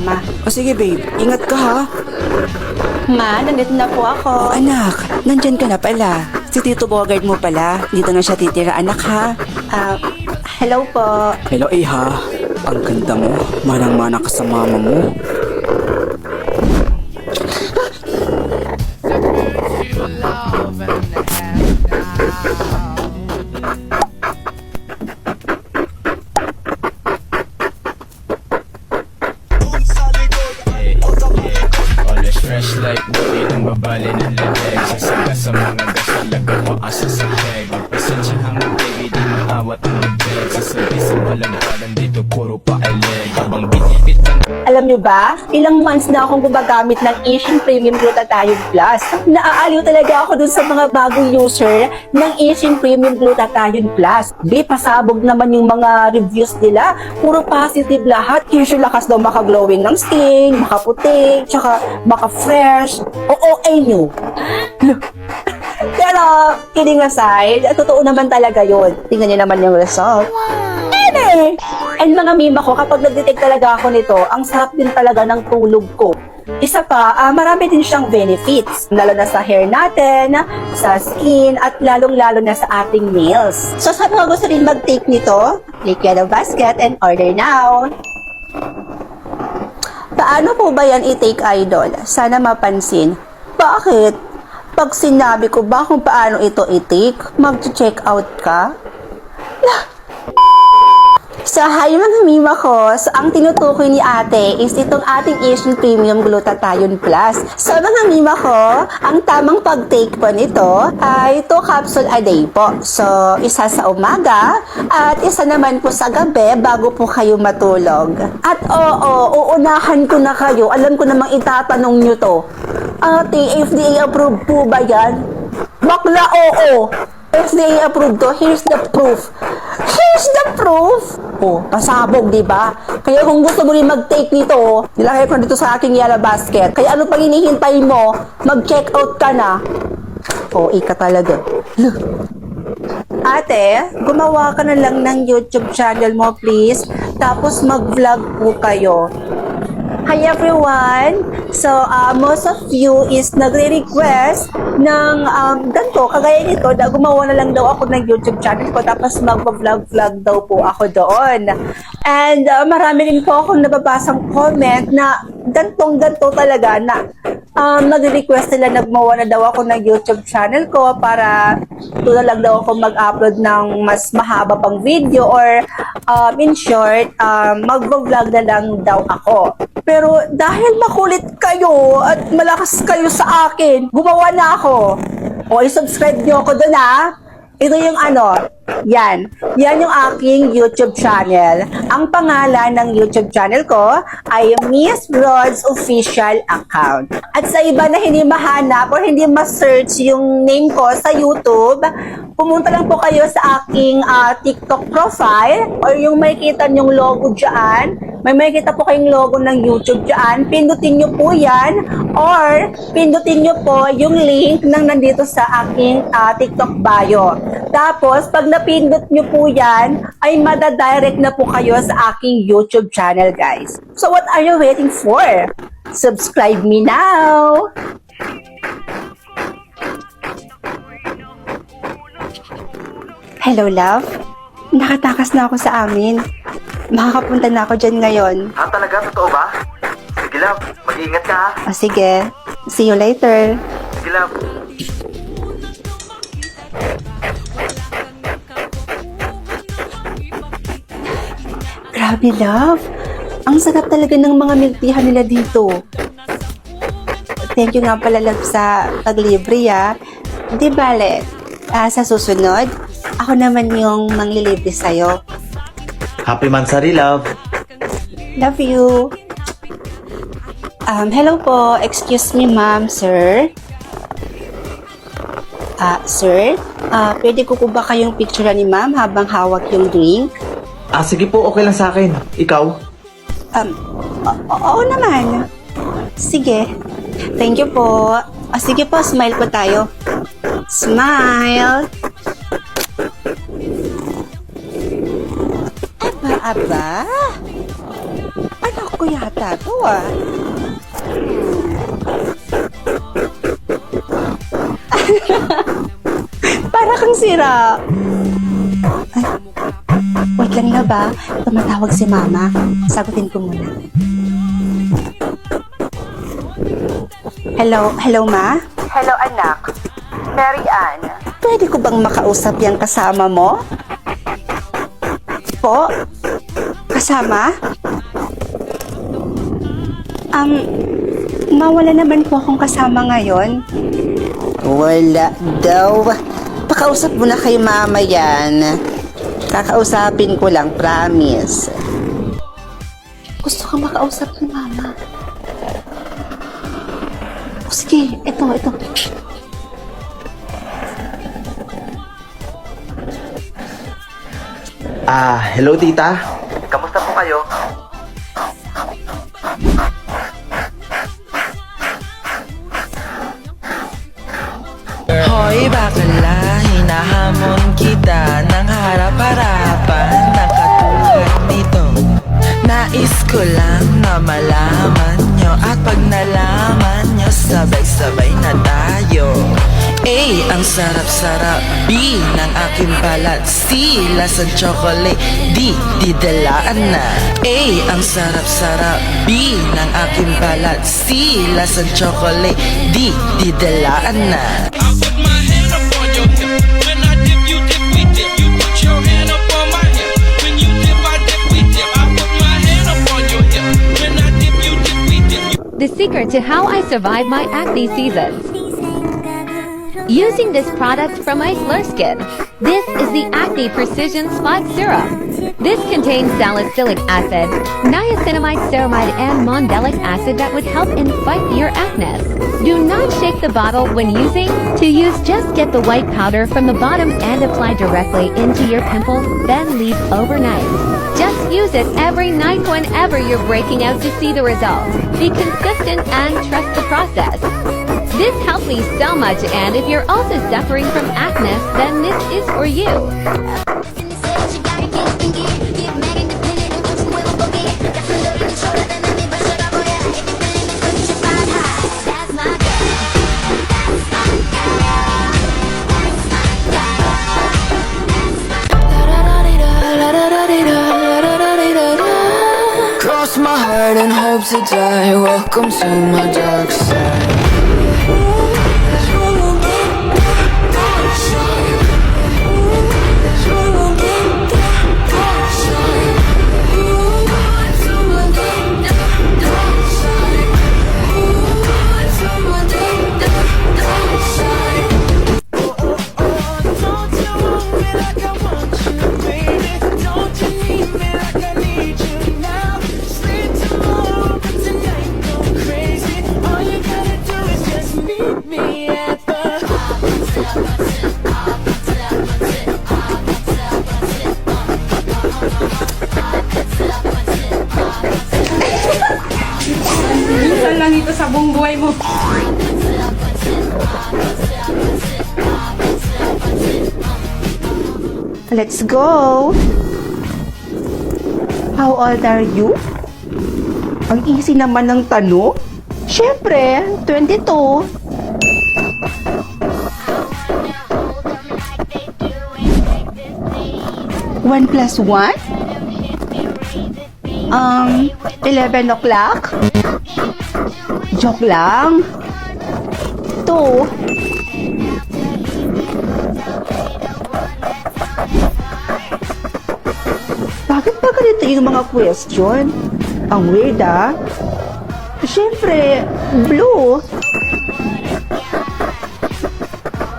mama. O sige babe, ingat ka ha. Ma, nandito na po ako. Oh anak, nandyan ka na pala. Si Tito Bogart mo pala. Dito na siya titira anak ha. Hello po. Hello Iha. Ang ganda mo. Manang-mana ka sa mama mo. Always fresh like wood, ang babali ng lamig. Sasaga sa mga gas talaga paasa sa peg. Pasensyahang baby, di maawat ang bibig. Sasabi sa balagbalan dito, puro pa-eleg. Habang bitbit ng Alam nyo ba, ilang months na akong gumagamit ng Asian Premium Glutathione Plus. Naaaliw talaga ako dun sa mga bagong user ng Asian Premium Glutathione Plus. Di pasabog naman yung mga reviews nila. Puro positive lahat. Here's yung lakas daw maka-glowing ng skin, makaputi, tsaka maka-fresh. O nyo. Pero, kidding aside, totoo naman talaga yun. Tingnan nyo naman yung result. And mga mima ko, kapag nag-detect talaga ako nito, ang sarap din talaga ng tulog ko. Isa pa, marami din siyang benefits, lalo na sa hair natin, sa skin, at lalong-lalo na sa ating nails. So sa mga gusto rin mag-take nito, click Yellow Basket and order now. Paano po ba yan i-take, idol? Sana mapansin. Bakit? Pag sinabi ko ba kung paano ito i-take, mag-check out ka? So, hi mga mima ko. So, ang tinutukoy ni ate is itong ating Asian Premium Glutathione Plus. So, mga mima ko, ang tamang pag-take po nito ay 2 capsule a day po. So, isa sa umaga at isa naman po sa gabi bago po kayo matulog. At uunahan ko na kayo. Alam ko namang itatanong nyo to. Ate, FDA approved po ba yan? Bakla, oo. FDA approved to. Here's the proof. Here's the proof. Pasabog, di ba? Kaya kung gusto mo rin mag-take nito, nilagay ko dito sa aking Yellow Basket. Kaya ano pang hinihintay mo? Mag-check out ka na. Ika talaga. Ate, gumawa ka na lang ng YouTube channel mo, please. Tapos mag-vlog po kayo. Hi everyone! So, most of you is nagre-request ng ganito, kagaya nito, na gumawa na lang daw ako ng YouTube channel ko, tapos mag-vlog daw po ako doon. And marami rin po akong nababasang comment na ganto talaga na nagre-request nila na gumawa na daw ako ng YouTube channel ko para doon lang daw ako mag-upload ng mas mahaba pang video or in short, mag-vlog na lang daw ako. Pero dahil makulit kayo at malakas kayo sa akin, gumawa na ako. I-subscribe nyo ako doon Ito yung yan. Yan yung aking YouTube channel. Ang pangalan ng YouTube channel ko ay Miss Rods Official Account. At sa iba na hindi mahanap or hindi ma-search yung name ko sa YouTube, pumunta lang po kayo sa aking TikTok profile or yung makikita nyong logo dyan. May makikita po kayong logo ng YouTube dyan. Pindutin nyo po yan or pindutin nyo po yung link nang nandito sa aking TikTok bio. Tapos, pag napindot nyo po yan, ay madadirect na po kayo sa aking YouTube channel, guys. So, what are you waiting for? Subscribe me now! Hello, love? Nakatakas na ako sa amin. Makakapunta na ako dyan ngayon. Talaga? Totoo ba? Sige, love. Mag-iingat ka, ha? Sige. See you later. Sige, love. Grabe, love. Ang sarap talaga ng mga milk teahan nila dito. Thank you nga pala, love, sa paglibre, Di bale, sa susunod, ako naman yung manglilibre sa'yo. Happy Mansari, love. Love you. Hello po. Excuse me, ma'am, sir. Sir, pwede ko po ba kayong picture ni ma'am habang hawak yung drink? Sige po, okay lang sa akin. Ikaw? Oo naman. Sige. Thank you po. Sige po, smile po tayo. Smile. Aba. Ano ko yata to ah. Para kang sira. Ay, wait lang na ba? Tumatawag si Mama. Sagutin ko muna. Hello, Ma? Hello, anak. Mary Ann. Pwede ko bang makausap yung kasama mo? Po? Kasama? Mawala naman po akong kasama ngayon. Wala daw. Pakausap mo na kay Mama yan. Kakausapin ko lang, promise. Gusto ka makausap ni Mama. O sige, ito. Hello tita. Kamusta po kayo? Hoy bakla, hinahamon kita ng harap-harapan na katulad nito. Nais ko lang na malaman nyo at pag nalaman nyo, sabay-sabay na tayo. A, ang sarap-sarap. B, ng aking balat. C, lasang chocolate. D, didalaan na. A, ang sarap-sarap. B, ng aking balat. C, lasang chocolate. D, didalaan na. I put my hand up on your hip. When I dip, you dip, we dip. You put your hand up on my hip. When you dip, I dip, we dip. I put my hand up on your hip. When I dip, you dip, we dip. The secret to how I survive my acne seasons. Using this product from my Skin. This is the Acne Precision Spot Serum. This contains salicylic acid, niacinamide ceramide, and mandelic acid that would help in fight your acne. Do not shake the bottle when using. To use, just get the white powder from the bottom and apply directly into your pimples, then leave overnight. Just use it every night whenever you're breaking out to see the results. Be consistent and trust the process. This helped me so much, and if you're also suffering from acne, then this is for you. Cross my heart and hope to die. Welcome to my dark side. lang ito sa buong buhay mo. Let's go! How old are you? Ang easy naman ng tanong. Siyempre, 22. One plus one? 11 o'clock? Joke lang. 2. Bakit ba ganito yung mga question? Ang weird ah. Siyempre, blue.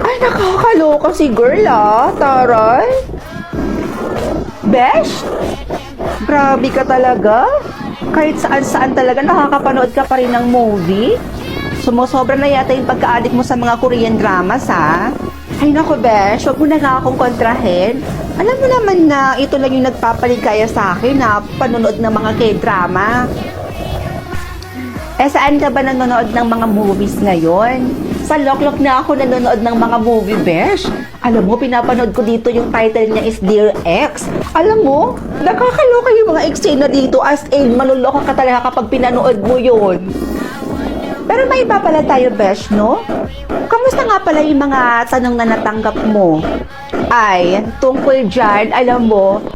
Ay, nakakaloka si girl ah. Taray. Besh? Grabe ka talaga. Kahit saan-saan talaga nakakapanood ka pa rin ng movie. Sumusobra na yata yung pagka-addict mo sa mga Korean dramas, ha? Ay nako, Besh, wag mo na nga akong kontrahin. Alam mo naman na ito lang yung nagpapaligaya sa akin na panonood ng mga K-drama. Eh, saan ka ba nanonood ng mga movies ngayon? Sa Loklok na ako nanonood ng mga movie, besh. Alam mo, pinapanood ko dito yung title niya is Dear Ex. Alam mo, nakakaloka yung mga eksena dito as in, maluloka ka talaga kapag pinanood mo yun. Pero may iba pala tayo, besh, no? Kamusta nga pala yung mga tanong na natanggap mo? Ay, tungkol dyan, alam mo,